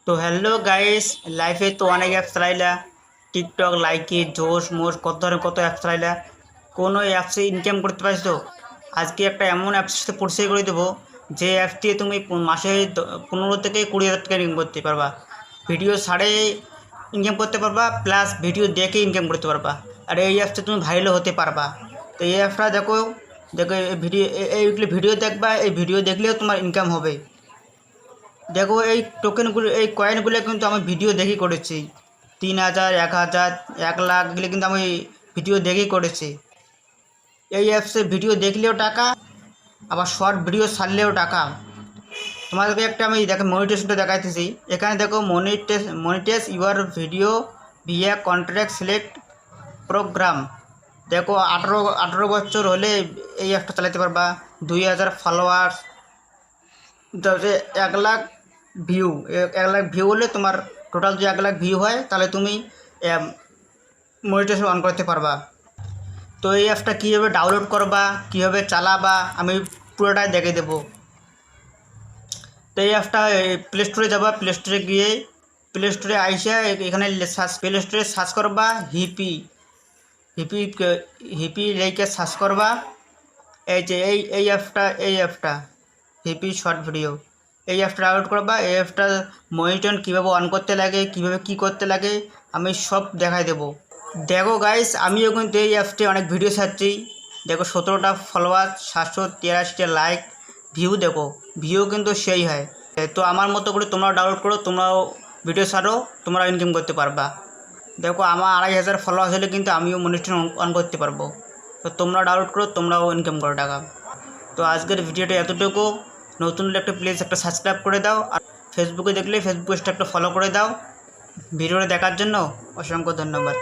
তো hello guys, লাইফে তো অনেক অ্যাপস চালাইলা। টিকটক, লাইকি, জোশ মোশ, কত ধরনের কত অ্যাপস চালাইলা। কোনো অ্যাপসে ইনকাম করতে পারছো? আজকে একটা এমন অ্যাপসের সাথে পরিচয় করে দেবো, যে অ্যাপস দিয়ে তুমি মাসে 15 থেকে 20 হাজার টাকা ইনকাম করতে পারবা। ভিডিও ছাড়ে ইনকাম করতে পারবা, প্লাস ভিডিও দেখে ইনকাম করতে পারবা। আর এই অ্যাপসে তুমি ভাইরাল হতে পারবা। তো এই অ্যাপটা দেখো, দেখো এই ভিডিও, এইগুলো ভিডিও দেখবা, এই ভিডিও দেখলেও তোমার ইনকাম হবে। দেখো এই টোকেনগুলো, এই কয়েনগুলো কিন্তু আমি ভিডিও দেখেই করেছি। 3,000, 1,000, 1 লাখ এগুলো কিন্তু আমি ভিডিও দেখেই করেছি। এই অ্যাপসে ভিডিও দেখলেও টাকা, আবার শর্ট ভিডিও ছাড়লেও টাকা। তোমাদেরকে একটা আমি দেখো মনিটাইজেশনটা দেখাইতেছি। এখানে দেখো monetize your video via contract select program. দেখো 18 বছর হলে এই অ্যাপটা চালাতে পারবা। 2,000 ফলোয়ার্স, তারপরে 1 লাখ ভিউ। 1 লাখ ভিউ হলে তোমার টোটাল যদি 1 লাখ ভিউ হয়, তাহলে তুমি মনিটাইজেশন অন করতে পারবা। তো এই অ্যাপটা কীভাবে ডাউনলোড করবা, কীভাবে চালাবা, আমি পুরোটাই দেখে দেবো। তো এই অ্যাপটা প্লে স্টোরে যাবা, প্লে স্টোরে গিয়ে প্লে স্টোরে আইসা এখানে প্লে স্টোরে সার্চ করবা হিপি হিপি হিপি লেখে সার্চ করবা। এই যে এই অ্যাপটা হিপি শর্ট ভিডিও, এই অ্যাপটা ডাউনলোড করবা। এই অ্যাপটা মনিটর কীভাবে অন করতে লাগে, কীভাবে কী করতে লাগে, আমি সব দেখাই দেবো। দেখো গাইস, আমিও কিন্তু এই অ্যাপসটি অনেক ভিডিও ছাড়ছি। দেখো 17টা ফলোয়ার, 783টা লাইক, ভিউ দেখো, ভিউ কিন্তু সেই হয়। তো আমার মতো করে তোমরাও ডাউনলোড করো, তোমরাও ভিডিও ছাড়ো, তোমরা ইনকাম করতে পারবা। দেখো আমার 2,500 ফলোয়ার্স হলে কিন্তু আমিও মনিটর অন করতে পারবো। তো তোমরা ডাউনলোড করো, তোমরাও ইনকাম করো টাকা। তো আজকের ভিডিওটা এতটুকু। নতুন হলে একটা প্লিজ একটা সাবস্ক্রাইব করে দাও, আর ফেসবুকে দেখলে ফেসবুক পেজটা একটা ফলো করে দাও। ভিডিওটা দেখার জন্য অসংখ্য ধন্যবাদ।